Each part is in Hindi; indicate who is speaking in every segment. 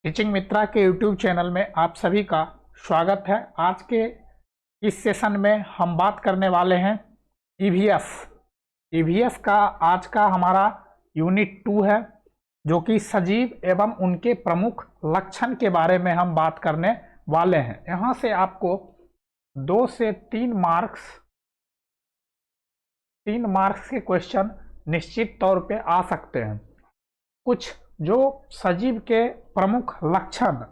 Speaker 1: टीचिंग मित्रा के यूट्यूब चैनल में आप सभी का स्वागत है। आज के इस सेशन में हम बात करने वाले हैं ईवीएस का। आज का हमारा यूनिट 2 है, जो कि सजीव एवं उनके प्रमुख लक्षण के बारे में हम बात करने वाले हैं। यहाँ से आपको 2 से 3 मार्क्स के क्वेश्चन निश्चित तौर पे आ सकते हैं। कुछ जो सजीव के प्रमुख लक्षण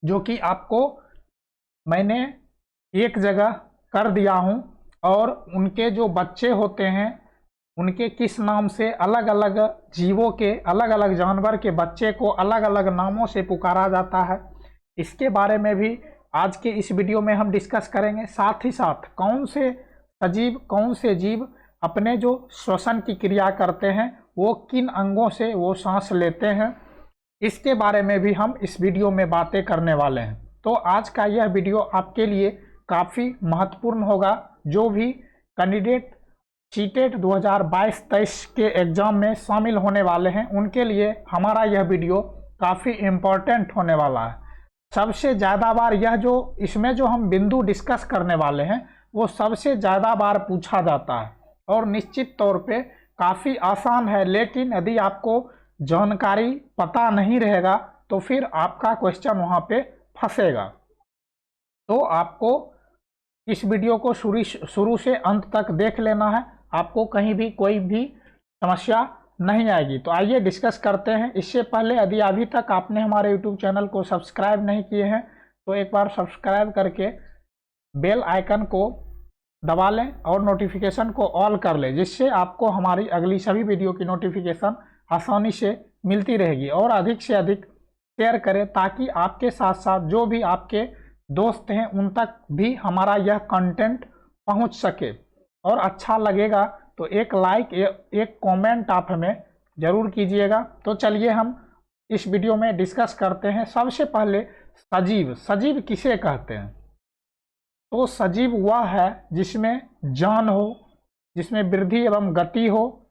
Speaker 1: जो कि आपको मैंने एक जगह कर दिया हूं, और उनके जो बच्चे होते हैं उनके किस नाम से, अलग अलग जीवों के, अलग अलग जानवर के बच्चे को अलग अलग नामों से पुकारा जाता है, इसके बारे में भी आज के इस वीडियो में हम डिस्कस करेंगे। साथ ही साथ कौन से जीव अपने जो श्वसन की क्रिया करते हैं वो किन अंगों से वो सांस लेते हैं, इसके बारे में भी हम इस वीडियो में बातें करने वाले हैं। तो आज का यह वीडियो आपके लिए काफ़ी महत्वपूर्ण होगा। जो भी कैंडिडेट सीटेट 2022-23 के एग्ज़ाम में शामिल होने वाले हैं उनके लिए हमारा यह वीडियो काफ़ी इम्पोर्टेंट होने वाला है। सबसे ज़्यादा बार इसमें जो हम बिंदु डिस्कस करने वाले हैं वो सबसे ज़्यादा बार पूछा जाता है, और निश्चित तौर पे काफ़ी आसान है। लेकिन यदि आपको जानकारी पता नहीं रहेगा तो फिर आपका क्वेश्चन वहाँ पे फंसेगा। तो आपको इस वीडियो को शुरू से अंत तक देख लेना है, आपको कहीं भी कोई भी समस्या नहीं आएगी। तो आइए डिस्कस करते हैं। इससे पहले यदि अभी तक आपने हमारे यूट्यूब चैनल को सब्सक्राइब नहीं किए हैं तो एक बार सब्सक्राइब करके बेल आइकन को दबा लें और नोटिफिकेशन को ऑल कर लें, जिससे आपको हमारी अगली सभी वीडियो की नोटिफिकेशन आसानी से मिलती रहेगी। और अधिक से अधिक शेयर करें ताकि आपके साथ साथ जो भी आपके दोस्त हैं उन तक भी हमारा यह कंटेंट पहुंच सके। और अच्छा लगेगा तो एक लाइक एक कमेंट आप हमें ज़रूर कीजिएगा। तो चलिए हम इस वीडियो में डिस्कस करते हैं। सबसे पहले सजीव किसे कहते हैं? तो सजीव वह है जिसमें जान हो, जिसमें वृद्धि एवं गति हो,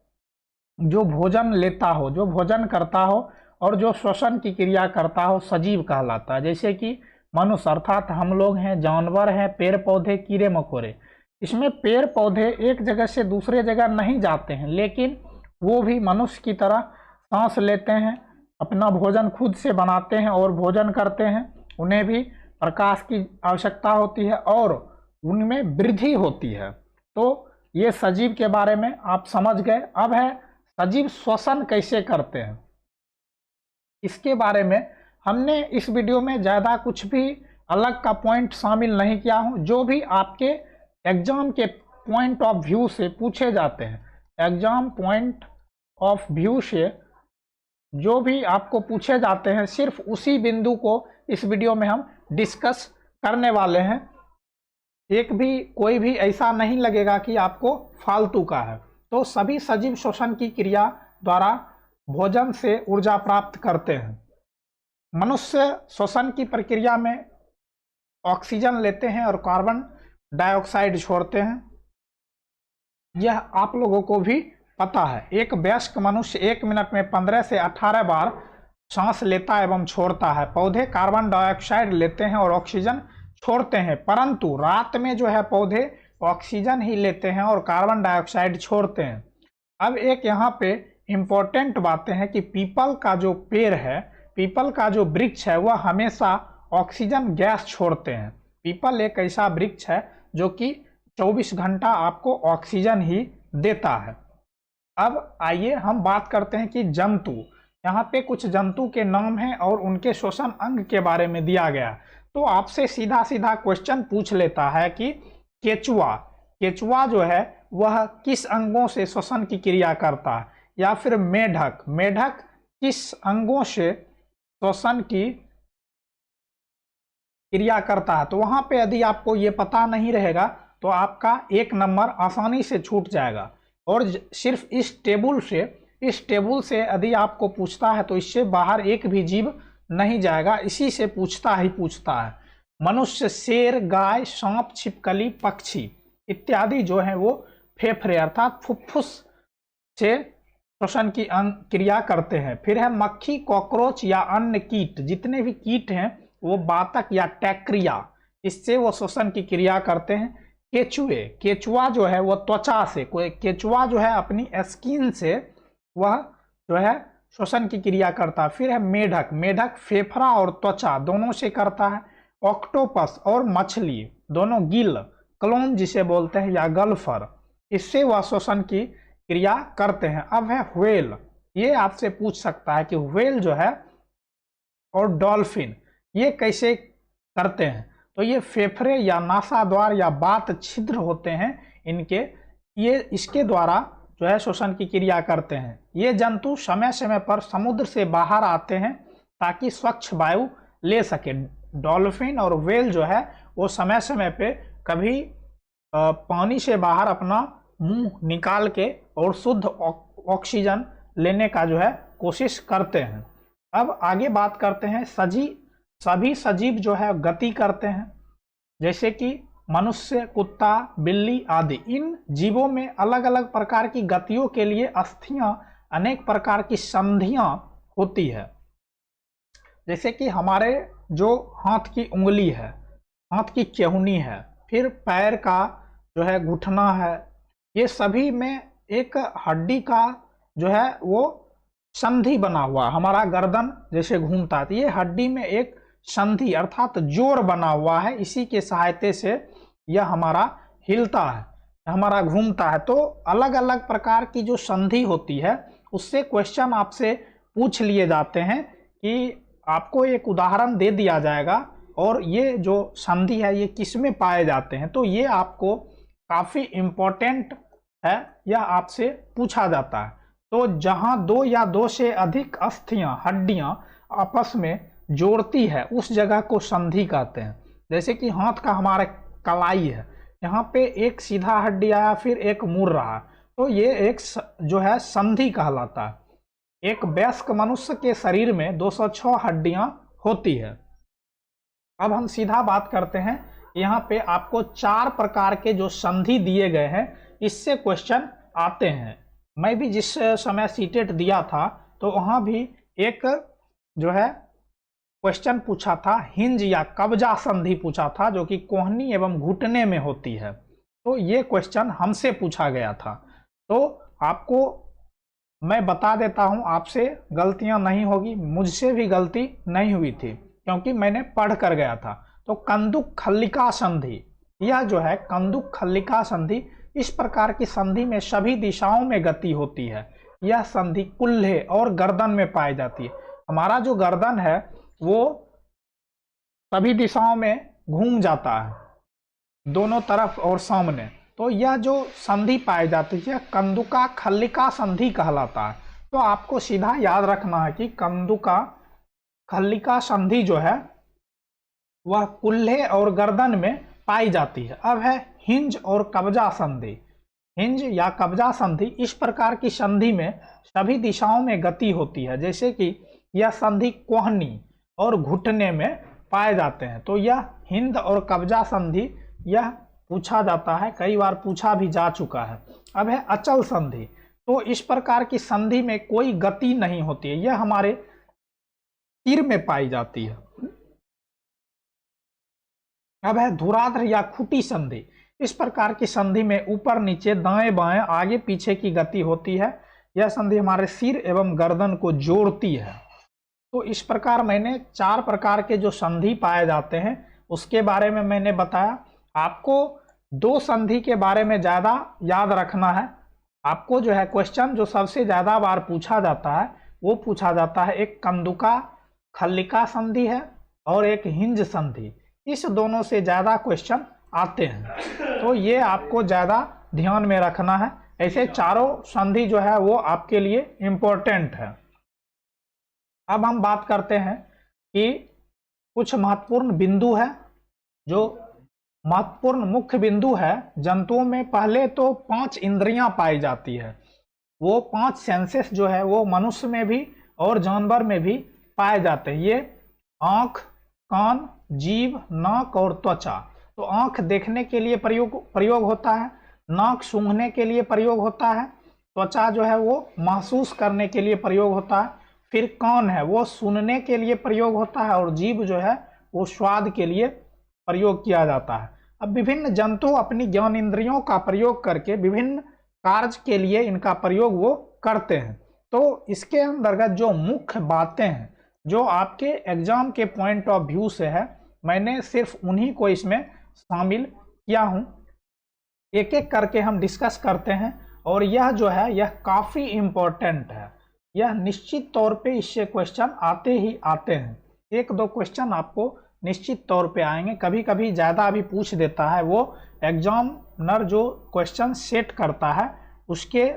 Speaker 1: जो भोजन लेता हो, जो भोजन करता हो और जो श्वसन की क्रिया करता हो, सजीव कहलाता है। जैसे कि मनुष्य अर्थात हम लोग हैं, जानवर हैं, पेड़ पौधे, कीड़े मकोड़े। इसमें पेड़ पौधे एक जगह से दूसरे जगह नहीं जाते हैं, लेकिन वो भी मनुष्य की तरह सांस लेते हैं, अपना भोजन खुद से बनाते हैं और भोजन करते हैं। उन्हें भी प्रकाश की आवश्यकता होती है और उनमें वृद्धि होती है। तो ये सजीव के बारे में आप समझ गए। अब है सजीव श्वसन कैसे करते हैं, इसके बारे में हमने इस वीडियो में ज़्यादा कुछ भी अलग का पॉइंट शामिल नहीं किया हूँ। जो भी आपके एग्जाम के पॉइंट ऑफ व्यू से पूछे जाते हैं, एग्जाम पॉइंट ऑफ व्यू से जो भी आपको पूछे जाते हैं, सिर्फ उसी बिंदु को इस वीडियो में हम डिस्कस करने वाले हैं। कोई भी ऐसा नहीं लगेगा कि आपको फालतू का है। तो सभी सजीव श्वसन की क्रिया द्वारा भोजन से ऊर्जा प्राप्त करते हैं। मनुष्य श्वसन की प्रक्रिया में ऑक्सीजन लेते हैं और कार्बन डाइऑक्साइड छोड़ते हैं। यह आप लोगों को भी पता है। एक वयस्क मनुष्य 1 मिनट में 15 से 18 बार सांस लेता एवं छोड़ता है। पौधे कार्बन डाइऑक्साइड लेते हैं और ऑक्सीजन छोड़ते हैं, परंतु रात में जो है पौधे ऑक्सीजन ही लेते हैं और कार्बन डाइऑक्साइड छोड़ते हैं। अब एक यहाँ पे इम्पोर्टेंट बातें हैं कि पीपल का जो पेड़ है, पीपल का जो वृक्ष है, वह हमेशा ऑक्सीजन गैस छोड़ते हैं। पीपल एक ऐसा वृक्ष है जो कि 24 घंटा आपको ऑक्सीजन ही देता है। अब आइए हम बात करते हैं कि जंतु। यहाँ पे कुछ जंतु के नाम हैं और उनके श्वसन अंग के बारे में दिया गया। तो आपसे सीधा सीधा क्वेश्चन पूछ लेता है कि केचुआ जो है वह किस अंगों से श्वसन की क्रिया करता है, या फिर मेढक किस अंगों से श्वसन की क्रिया करता है। तो वहां पे यदि आपको ये पता नहीं रहेगा तो आपका 1 नंबर आसानी से छूट जाएगा। और सिर्फ इस टेबल से यदि आपको पूछता है तो इससे बाहर एक भी जीव नहीं जाएगा, इसी से पूछता है। मनुष्य, शेर, गाय, सांप, छिपकली, पक्षी इत्यादि जो है वो फेफड़े अर्थात फुफ्फुस से श्वसन की क्रिया करते हैं। फिर है मक्खी, कॉकरोच या अन्य कीट, जितने भी कीट हैं वो बातक या टैक्रिया, इससे वो श्वसन की क्रिया करते हैं। केचुए, केचुआ जो है वो त्वचा से, कोई केचुआ जो है अपनी स्किन से वह जो है श्वसन की क्रिया करता है। फिर है मेढक, मेढक फेफड़ा और त्वचा दोनों से करता है। ऑक्टोपस और मछली दोनों गिल, क्लोन जिसे बोलते हैं, या गल्फर, इससे वह श्वसन की क्रिया करते हैं। अब है व्हेल, ये आपसे पूछ सकता है कि व्हेल जो है और डॉल्फिन ये कैसे करते हैं। तो ये फेफड़े या नासाद्वार या बात छिद्र होते हैं इनके, ये इसके द्वारा जो है श्वसन की क्रिया करते हैं। ये जंतु समय समय पर समुद्र से बाहर आते हैं ताकि स्वच्छ वायु ले सके। डॉल्फिन और व्हेल जो है वो समय समय पे कभी पानी से बाहर अपना मुंह निकाल के और शुद्ध ऑक्सीजन लेने का जो है कोशिश करते हैं। अब आगे बात करते हैं सभी सजीव जो है गति करते हैं, जैसे कि मनुष्य, कुत्ता, बिल्ली आदि। इन जीवों में अलग अलग प्रकार की गतियों के लिए अस्थियां, अनेक प्रकार की संधियां होती है। जैसे कि हमारे जो हाथ की उंगली है, हाथ की चेहुनी है, फिर पैर का जो है घुटना है, ये सभी में एक हड्डी का जो है वो संधि बना हुआ। हमारा गर्दन जैसे घूमता है तो ये हड्डी में एक संधि अर्थात जोड़ बना हुआ है, इसी के सहायता से यह हमारा हिलता है, हमारा घूमता है। तो अलग अलग प्रकार की जो संधि होती है उससे क्वेश्चन आपसे पूछ लिए जाते हैं कि आपको एक उदाहरण दे दिया जाएगा और ये जो संधि है ये किस में पाए जाते हैं। तो ये आपको काफ़ी इम्पोर्टेंट है, यह आपसे पूछा जाता है। तो जहाँ दो या दो से अधिक अस्थियां, हड्डियां आपस में जोड़ती है उस जगह को संधि कहते हैं। जैसे कि हाथ का हमारा कलाई है, यहाँ पे एक सीधा हड्डी आया फिर एक मुड़ रहा, तो ये एक जो है संधि कहलाता है। एक वयस्क मनुष्य के शरीर में 206 हड्डियां होती है। अब हम सीधा बात करते हैं, यहाँ पे आपको 4 प्रकार के जो संधि दिए गए हैं इससे क्वेश्चन आते हैं। मैं भी जिस समय सीटेट दिया था तो वहाँ भी एक जो है क्वेश्चन पूछा था, हिंज या कब्जा संधि पूछा था, जो कि कोहनी एवं घुटने में होती है। तो ये क्वेश्चन हमसे पूछा गया था। तो आपको मैं बता देता हूँ, आपसे गलतियाँ नहीं होगी, मुझसे भी गलती नहीं हुई थी क्योंकि मैंने पढ़ कर गया था। तो कंदुक खल्लिका संधि, यह जो है कंदुक खल्लिका संधि, इस प्रकार की संधि में सभी दिशाओं में गति होती है। यह संधि कुल्हे और गर्दन में पाई जाती है। हमारा जो गर्दन है वो सभी दिशाओं में घूम जाता है, दोनों तरफ और सामने। तो यह जो संधि पाई जाती है कंदुका खल्लिका संधि कहलाता है। तो आपको सीधा याद रखना है कि कंदुका खल्लिका संधि जो है वह कुल्हे और गर्दन में पाई जाती है। अब है हिंज और कब्जा संधि। हिंज या कब्जा संधि, इस प्रकार की संधि में सभी दिशाओं में गति होती है। जैसे कि यह संधि कोहनी और घुटने में पाए जाते हैं। तो यह हिंद और कब्जा संधि यह पूछा जाता है, कई बार पूछा भी जा चुका है। अब है अचल संधि। तो इस प्रकार की संधि में कोई गति नहीं होती है, यह हमारे सिर में पाई जाती है। अब है धुराधर या खुटी संधि। इस प्रकार की संधि में ऊपर नीचे, दाएं बाएं, आगे पीछे की गति होती है। यह संधि हमारे सिर एवं गर्दन को जोड़ती है। तो इस प्रकार मैंने 4 प्रकार के जो संधि पाए जाते हैं उसके बारे में मैंने बताया। आपको 2 संधि के बारे में ज़्यादा याद रखना है। आपको जो है क्वेश्चन जो सबसे ज़्यादा बार पूछा जाता है वो पूछा जाता है, एक कंदुका खल्लिका संधि है और एक हिंज संधि। इस दोनों से ज़्यादा क्वेश्चन आते हैं, तो ये आपको ज़्यादा ध्यान में रखना है। ऐसे चारों संधि जो है वो आपके लिए इम्पोर्टेंट है। अब हम बात करते हैं कि कुछ महत्वपूर्ण बिंदु है, जो महत्वपूर्ण मुख्य बिंदु है। जंतुओं में पहले तो 5 इंद्रियां पाई जाती है। वो 5 सेंसेस जो है वो मनुष्य में भी और जानवर में भी पाए जाते हैं। ये आँख, कान, जीभ, नाक और त्वचा। तो आँख देखने के लिए प्रयोग होता है, नाक सूंघने के लिए प्रयोग होता है त्वचा जो है वो महसूस करने के लिए प्रयोग होता है। फिर कान है वो सुनने के लिए प्रयोग होता है, और जीभ जो है वो स्वाद के लिए प्रयोग किया जाता है। अब विभिन्न जंतु अपनी ज्ञान इंद्रियों का प्रयोग करके विभिन्न कार्य के लिए इनका प्रयोग वो करते हैं। तो इसके अंतर्गत जो मुख्य बातें हैं जो आपके एग्जाम के पॉइंट ऑफ व्यू से है, मैंने सिर्फ उन्हीं को इसमें शामिल किया हूं। एक एक करके हम डिस्कस करते हैं, और यह जो है यह काफ़ी इम्पोर्टेंट है। यह निश्चित तौर पे इससे क्वेश्चन आते ही आते हैं, एक दो क्वेश्चन आपको निश्चित तौर पे आएंगे, कभी कभी ज़्यादा भी पूछ देता है। वो एग्जामिनर जो क्वेश्चन सेट करता है उसके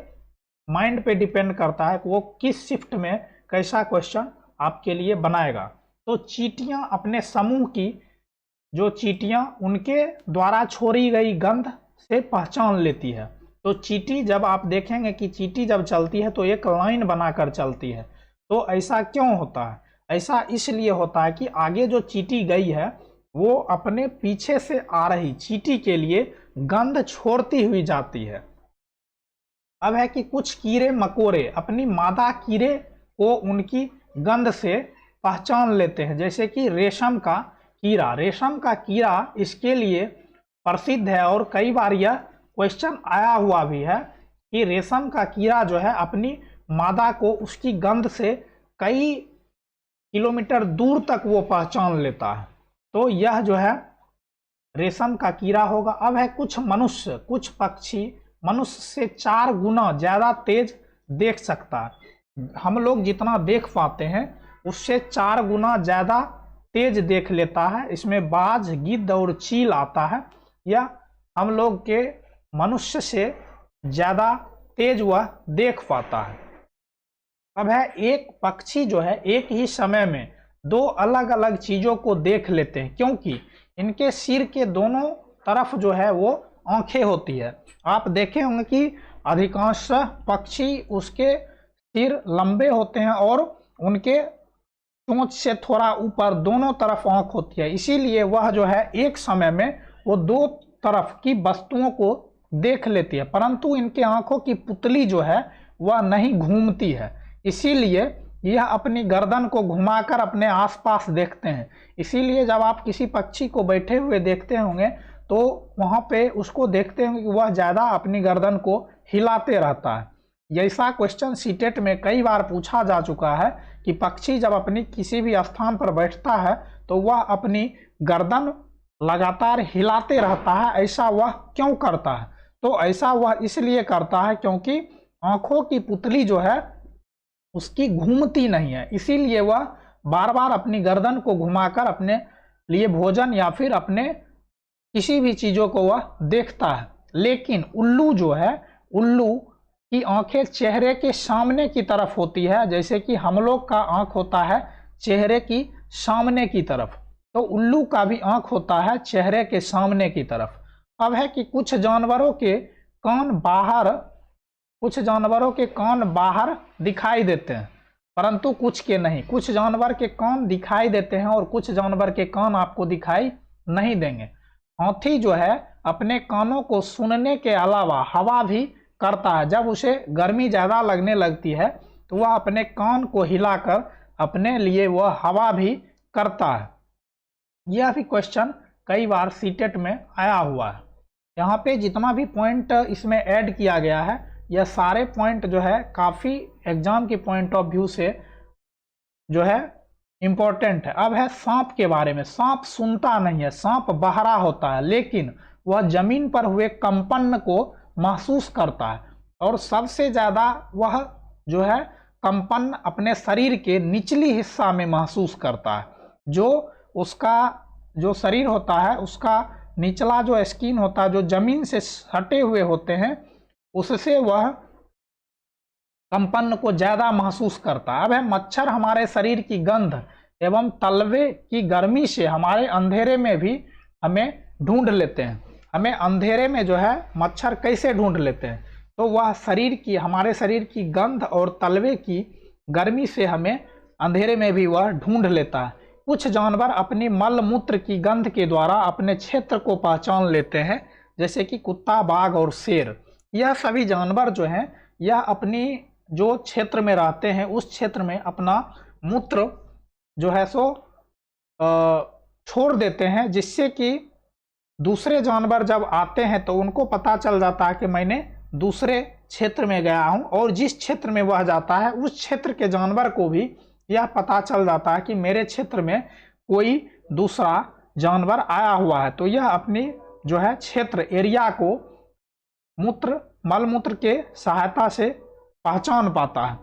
Speaker 1: माइंड पे डिपेंड करता है कि वो किस शिफ्ट में कैसा क्वेश्चन आपके लिए बनाएगा। तो चींटियां अपने समूह की जो चींटियां उनके द्वारा छोड़ी गई गंध से पहचान लेती है। तो चींटी जब आप देखेंगे कि चींटी जब चलती है तो एक लाइन बनाकर चलती है। तो ऐसा क्यों होता है? ऐसा इसलिए होता है कि आगे जो चींटी गई है वो अपने पीछे से आ रही चींटी के लिए गंध छोड़ती हुई जाती है। अब है कि कुछ कीड़े मकोड़े अपनी मादा कीड़े को उनकी गंध से पहचान लेते हैं, जैसे कि रेशम का कीड़ा। रेशम का कीड़ा इसके लिए प्रसिद्ध है, और कई बार यह क्वेश्चन आया हुआ भी है कि रेशम का कीड़ा जो है अपनी मादा को उसकी गंध से कई किलोमीटर दूर तक वो पहचान लेता है। तो यह जो है रेशम का कीड़ा होगा। अब है कुछ मनुष्य, कुछ पक्षी मनुष्य से 4 गुना ज़्यादा तेज देख सकता है। हम लोग जितना देख पाते हैं उससे 4 गुना ज़्यादा तेज देख लेता है। इसमें बाज, गिद्ध और चील आता है। यह हम लोग के मनुष्य से ज़्यादा तेज वह देख पाता है। अब है एक पक्षी जो है एक ही समय में 2 अलग अलग चीज़ों को देख लेते हैं, क्योंकि इनके सिर के दोनों तरफ जो है वो आंखें होती है। आप देखे होंगे कि अधिकांश पक्षी उसके सिर लंबे होते हैं और उनके चोंच से थोड़ा ऊपर दोनों तरफ आंख होती है, इसीलिए वह जो है एक समय में वो 2 तरफ की वस्तुओं को देख लेती है। परंतु इनके आंखों की पुतली जो है वह नहीं घूमती है, इसीलिए यह अपनी गर्दन को घुमाकर अपने आसपास देखते हैं। इसीलिए जब आप किसी पक्षी को बैठे हुए देखते होंगे तो वहाँ पे उसको देखते होंगे कि वह ज़्यादा अपनी गर्दन को हिलाते रहता है। ऐसा क्वेश्चन सीटेट में कई बार पूछा जा चुका है कि पक्षी जब अपनी किसी भी स्थान पर बैठता है तो वह अपनी गर्दन लगातार हिलाते रहता है। ऐसा वह क्यों करता है? तो ऐसा वह इसलिए करता है क्योंकि आँखों की पुतली जो है उसकी घूमती नहीं है, इसीलिए वह बार बार अपनी गर्दन को घुमाकर अपने लिए भोजन या फिर अपने किसी भी चीज़ों को वह देखता है। लेकिन उल्लू जो है, उल्लू की आंखें चेहरे के सामने की तरफ होती है, जैसे कि हम लोग का आंख होता है चेहरे की सामने की तरफ, तो उल्लू का भी आंख होता है चेहरे के सामने की तरफ। अब है कि कुछ जानवरों के कान बाहर दिखाई देते हैं, परंतु कुछ के नहीं। कुछ जानवर के कान दिखाई देते हैं और कुछ जानवर के कान आपको दिखाई नहीं देंगे। हाथी जो है अपने कानों को सुनने के अलावा हवा भी करता है। जब उसे गर्मी ज़्यादा लगने लगती है तो वह अपने कान को हिलाकर अपने लिए वह हवा भी करता है। यह भी क्वेश्चन कई बार सीटेट में आया हुआ है। यहाँ पे जितना भी पॉइंट इसमें ऐड किया गया है यह सारे पॉइंट जो है काफ़ी एग्जाम के पॉइंट ऑफ व्यू से जो है इम्पोर्टेंट है। अब है सांप के बारे में। सांप सुनता नहीं है, सांप बहरा होता है, लेकिन वह जमीन पर हुए कंपन को महसूस करता है, और सबसे ज़्यादा वह जो है कंपन अपने शरीर के निचली हिस्सा में महसूस करता है। जो उसका जो शरीर होता है उसका निचला जो स्किन होता है, जो जमीन से सटे हुए होते हैं, उससे वह कंपन को ज़्यादा महसूस करता है। अब है मच्छर हमारे शरीर की गंध एवं तलवे की गर्मी से हमारे अंधेरे में भी हमें ढूंढ लेते हैं। हमें अंधेरे में जो है मच्छर कैसे ढूंढ लेते हैं? तो वह हमारे शरीर की गंध और तलवे की गर्मी से हमें अंधेरे में भी वह ढूंढ लेता है। कुछ जानवर अपनी मल मूत्र की गंध के द्वारा अपने क्षेत्र को पहचान लेते हैं, जैसे कि कुत्ता, बाघ और शेर। यह सभी जानवर जो हैं यह अपनी जो क्षेत्र में रहते हैं उस क्षेत्र में अपना मूत्र जो है सो छोड़ देते हैं, जिससे कि दूसरे जानवर जब आते हैं तो उनको पता चल जाता है कि मैंने दूसरे क्षेत्र में गया हूं, और जिस क्षेत्र में वह जाता है उस क्षेत्र के जानवर को भी यह पता चल जाता है कि मेरे क्षेत्र में कोई दूसरा जानवर आया हुआ है। तो यह अपनी जो है क्षेत्र एरिया को मलमूत्र के सहायता से पहचान पाता है।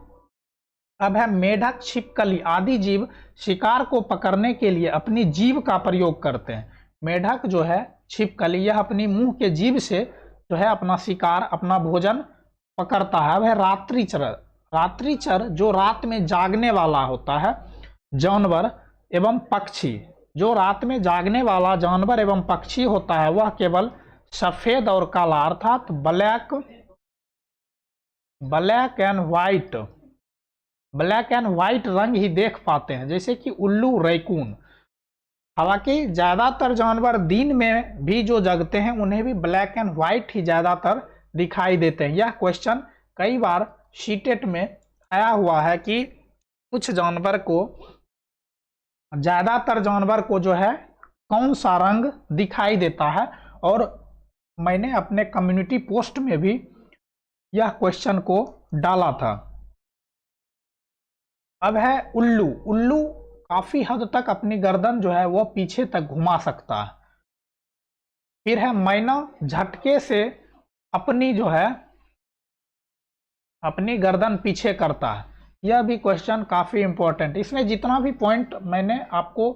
Speaker 1: अब है मेढक, छिपकली आदि जीव शिकार को पकड़ने के लिए अपनी जीभ का प्रयोग करते हैं। मेढक जो है, छिपकली, यह अपनी मुंह के जीभ से जो है अपना शिकार, अपना भोजन पकड़ता है। वह रात्रिचर जो रात में जागने वाला होता है जानवर एवं पक्षी, जो रात में जागने वाला जानवर एवं पक्षी होता है वह केवल सफेद और काला अर्थात ब्लैक एंड व्हाइट रंग ही देख पाते हैं, जैसे कि उल्लू, रैकून। हालांकि ज्यादातर जानवर दिन में भी जो जगते हैं उन्हें भी ब्लैक एंड व्हाइट ही ज्यादातर दिखाई देते हैं। यह क्वेश्चन कई बार सीटेट में आया हुआ है कि कुछ जानवर को, ज्यादातर जानवर को जो है कौन सा रंग दिखाई देता है, और मैंने अपने कम्युनिटी पोस्ट में भी यह क्वेश्चन को डाला था। अब है उल्लू। उल्लू काफी हद तक अपनी गर्दन जो है वो पीछे तक घुमा सकता है। फिर है मैना, झटके से अपनी जो है अपनी गर्दन पीछे करता है। यह भी क्वेश्चन काफी इंपॉर्टेंट, इसमें जितना भी पॉइंट मैंने आपको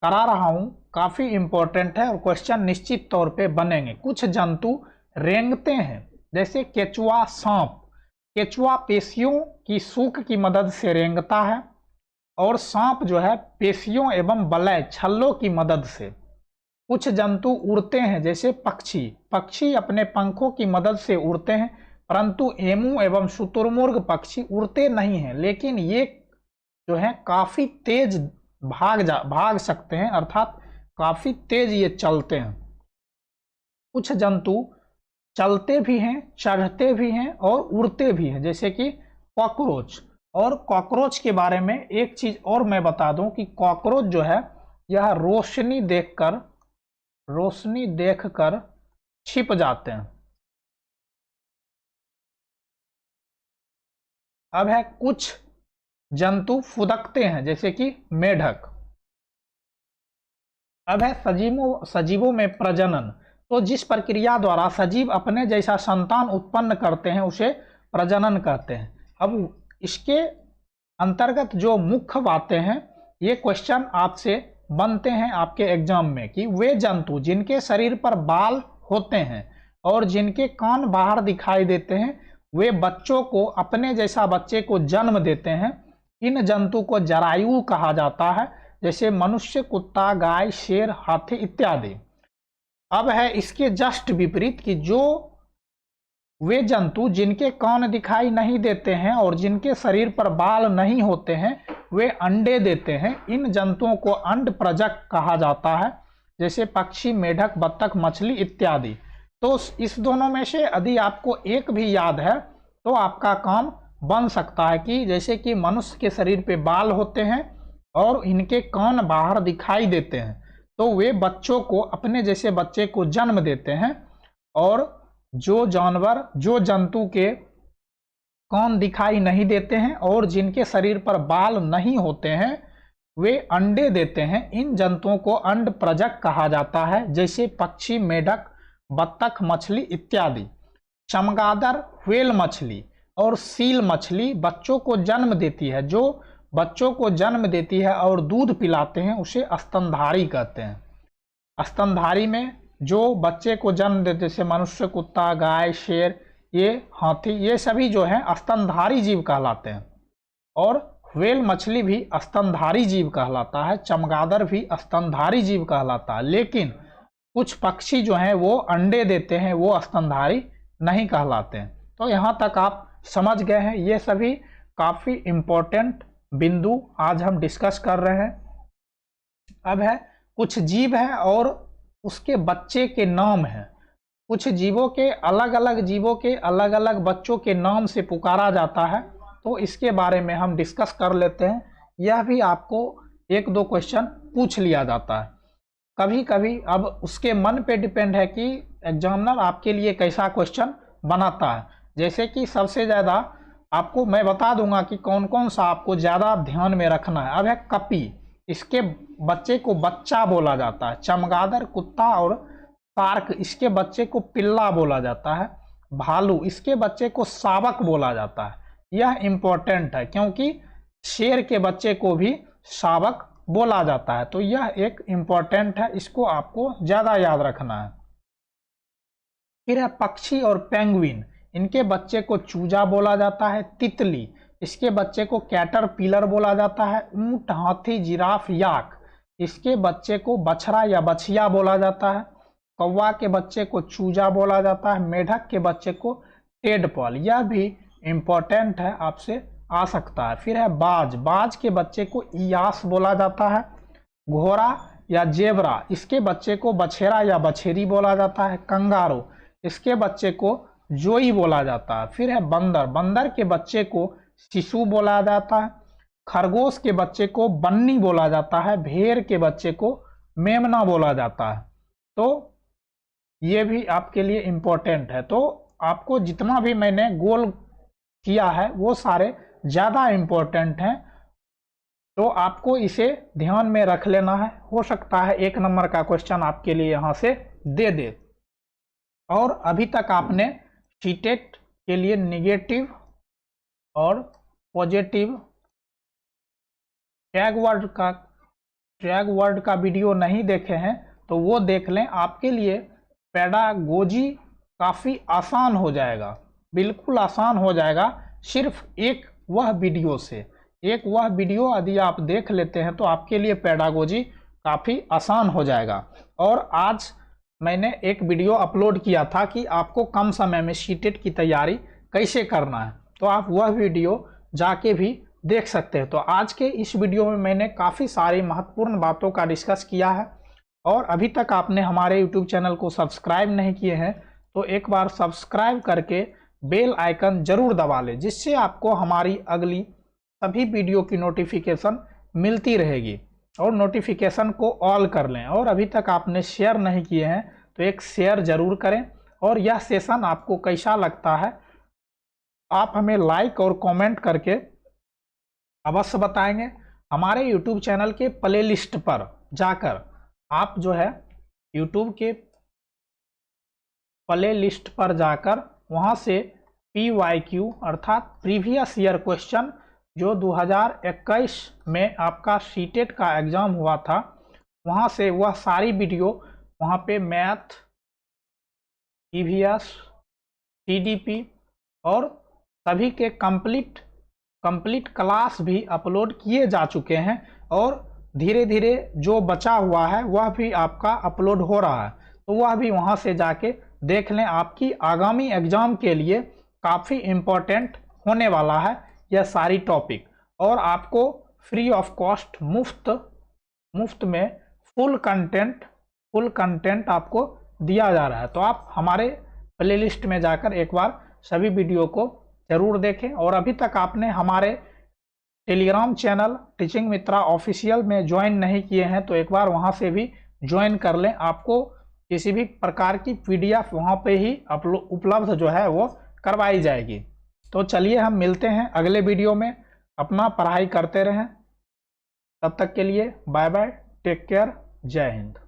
Speaker 1: करा रहा हूं काफी इंपॉर्टेंट है और क्वेश्चन निश्चित तौर पे बनेंगे। कुछ जंतु रेंगते हैं, जैसे केचुआ, सांप। केचुआ पेशियों की सूख की मदद से रेंगता है, और सांप जो है पेशियों एवं वलय, छल्लों की मदद से। कुछ जंतु उड़ते हैं, जैसे पक्षी। पक्षी अपने पंखों की मदद से उड़ते हैं, परंतु एमू एवं शुतुरमुर्ग पक्षी उड़ते नहीं हैं, लेकिन ये जो है काफी तेज भाग सकते हैं, अर्थात काफी तेज ये चलते हैं। कुछ जंतु चलते भी हैं, चढ़ते भी हैं और उड़ते भी हैं, जैसे कि कॉकरोच। और कॉकरोच के बारे में एक चीज और मैं बता दूं कि कॉकरोच जो है यह रोशनी देखकर छिप जाते हैं। अब है कुछ जंतु फुदकते हैं, जैसे कि मेढक। अब है सजीवों में प्रजनन। तो जिस प्रक्रिया द्वारा सजीव अपने जैसा संतान उत्पन्न करते हैं उसे प्रजनन कहते हैं। अब इसके अंतर्गत जो मुख्य बातें हैं, ये क्वेश्चन आपसे बनते हैं आपके एग्जाम में, कि वे जंतु जिनके शरीर पर बाल होते हैं और जिनके कान बाहर दिखाई देते हैं, वे बच्चों को, अपने जैसा बच्चे को जन्म देते हैं। इन जंतु को जरायु कहा जाता है, जैसे मनुष्य, कुत्ता, गाय, शेर, हाथी इत्यादि। अब है इसके जस्ट विपरीत कि जो वे जंतु जिनके कान दिखाई नहीं देते हैं और जिनके शरीर पर बाल नहीं होते हैं, वे अंडे देते हैं। इन जंतुओं को अंड प्रजक कहा जाता है, जैसे पक्षी, मेढक, बत्तख, मछली इत्यादि। तो इस दोनों में से यदि आपको एक भी याद है तो आपका काम बन सकता है, कि जैसे कि मनुष्य के शरीर पे बाल होते हैं और इनके कान बाहर दिखाई देते हैं, तो वे बच्चों को, अपने जैसे बच्चे को जन्म देते हैं, और जो जंतु के कान दिखाई नहीं देते हैं और जिनके शरीर पर बाल नहीं होते हैं, वे अंडे देते हैं। इन जंतुओं को अंड प्रजक कहा जाता है, जैसे पक्षी, मेढक, बत्तख, मछली इत्यादि। चमगादड़, व्हेल मछली और सील मछली बच्चों को जन्म देती है। जो बच्चों को जन्म देती है और दूध पिलाते हैं उसे स्तनधारी कहते हैं। स्तनधारी में जो बच्चे को जन्म देते, जैसे मनुष्य, कुत्ता, गाय, शेर, ये हाथी, ये सभी जो है स्तनधारी जीव कहलाते हैं। और व्हेल मछली भी स्तनधारी जीव कहलाता है, चमगादड़ भी स्तनधारी जीव कहलाता है। लेकिन कुछ पक्षी जो हैं वो अंडे देते हैं, वो स्तनधारी नहीं कहलाते हैं। तो यहाँ तक आप समझ गए हैं। ये सभी काफ़ी इम्पोर्टेंट बिंदु आज हम डिस्कस कर रहे हैं। अब है कुछ जीव है और उसके बच्चे के नाम हैं। कुछ जीवों के अलग अलग बच्चों के नाम से पुकारा जाता है, तो इसके बारे में हम डिस्कस कर लेते हैं। यह भी आपको 1-2 क्वेश्चन पूछ लिया जाता है कभी कभी। अब उसके मन पे डिपेंड है कि एग्जामिनर आपके लिए कैसा क्वेश्चन बनाता है। जैसे कि सबसे ज़्यादा आपको मैं बता दूंगा कि कौन कौन सा आपको ज़्यादा ध्यान में रखना है। अब है कपी, इसके बच्चे को बच्चा बोला जाता है। चमगादड़ कुत्ता और शार्क, इसके बच्चे को पिल्ला बोला जाता है। भालू, इसके बच्चे को शावक बोला जाता है। यह इम्पोर्टेंट है क्योंकि शेर के बच्चे को भी शावक बोला जाता है, तो यह एक इम्पोर्टेंट है, इसको आपको ज़्यादा याद रखना है। फिर है पक्षी और पेंगुइन, इनके बच्चे को चूजा बोला जाता है। तितली, इसके बच्चे को कैटरपिलर बोला जाता है। ऊंट, हाथी, जिराफ, याक, इसके बच्चे को बछड़ा या बछिया बोला जाता है। कौवा के बच्चे को चूजा बोला जाता है। मेढक के बच्चे को टेडपॉल, यह भी इम्पोर्टेंट है, आपसे आ सकता है। फिर है बाज, बाज के बच्चे को इयास बोला जाता है। घोड़ा या जेबरा, इसके बच्चे को बछेरा या बछेरी बोला जाता है। कंगारू, इसके बच्चे को जोई बोला जाता है। फिर है बंदर, बंदर के बच्चे को शिशु बोला जाता है। खरगोश के बच्चे को बन्नी बोला जाता है। भेड़ के बच्चे को मेमना बोला जाता है। तो ये भी आपके लिए इम्पोर्टेंट है। तो आपको जितना भी मैंने गोल किया है वो सारे ज़्यादा इम्पोर्टेंट हैं, तो आपको इसे ध्यान में रख लेना है। हो सकता है 1 नंबर का क्वेश्चन आपके लिए यहाँ से दे दे। और अभी तक आपने सीटेट के लिए नेगेटिव और पॉजिटिव टैग वर्ड का वीडियो नहीं देखे हैं तो वो देख लें, आपके लिए पेडागोजी काफ़ी आसान हो जाएगा, बिल्कुल आसान हो जाएगा सिर्फ एक वह वीडियो से। एक वह वीडियो यदि आप देख लेते हैं तो आपके लिए पेडागोजी काफ़ी आसान हो जाएगा। और आज मैंने एक वीडियो अपलोड किया था कि आपको कम समय में सीटेट की तैयारी कैसे करना है, तो आप वह वीडियो जाके भी देख सकते हैं। तो आज के इस वीडियो में मैंने काफ़ी सारी महत्वपूर्ण बातों का डिस्कस किया है। और अभी तक आपने हमारे यूट्यूब चैनल को सब्सक्राइब नहीं किए हैं तो एक बार सब्सक्राइब करके बेल आइकन जरूर दबा लें, जिससे आपको हमारी अगली सभी वीडियो की नोटिफिकेशन मिलती रहेगी। और नोटिफिकेशन को ऑल कर लें। और अभी तक आपने शेयर नहीं किए हैं तो एक शेयर जरूर करें। और यह सेशन आपको कैसा लगता है आप हमें लाइक और कमेंट करके अवश्य बताएंगे। हमारे यूट्यूब चैनल के प्ले लिस्ट पर जाकर आप जो है यूट्यूब के प्ले लिस्ट पर जाकर वहाँ से PYQ अर्थात प्रीवियस ईयर क्वेश्चन जो 2021 में आपका सीटेट का एग्ज़ाम हुआ था, वहाँ से वह सारी वीडियो वहाँ पे मैथ, EVS, TDP और सभी के कंप्लीट क्लास भी अपलोड किए जा चुके हैं। और धीरे धीरे जो बचा हुआ है वह भी आपका अपलोड हो रहा है, तो वह भी वहाँ से जाके देख लें। आपकी आगामी एग्ज़ाम के लिए काफ़ी इम्पोर्टेंट होने वाला है यह सारी टॉपिक। और आपको फ्री ऑफ कॉस्ट मुफ्त में फुल कंटेंट आपको दिया जा रहा है। तो आप हमारे प्लेलिस्ट में जाकर एक बार सभी वीडियो को ज़रूर देखें। और अभी तक आपने हमारे टेलीग्राम चैनल टीचिंग मित्रा ऑफिशियल में ज्वाइन नहीं किए हैं तो एक बार वहां से भी ज्वाइन कर लें। आपको किसी भी प्रकार की PDF वहां पे ही उपलब्ध जो है वो करवाई जाएगी। तो चलिए हम मिलते हैं अगले वीडियो में। अपना पढ़ाई करते रहें, तब तक के लिए बाय बाय, टेक केयर, जय हिंद।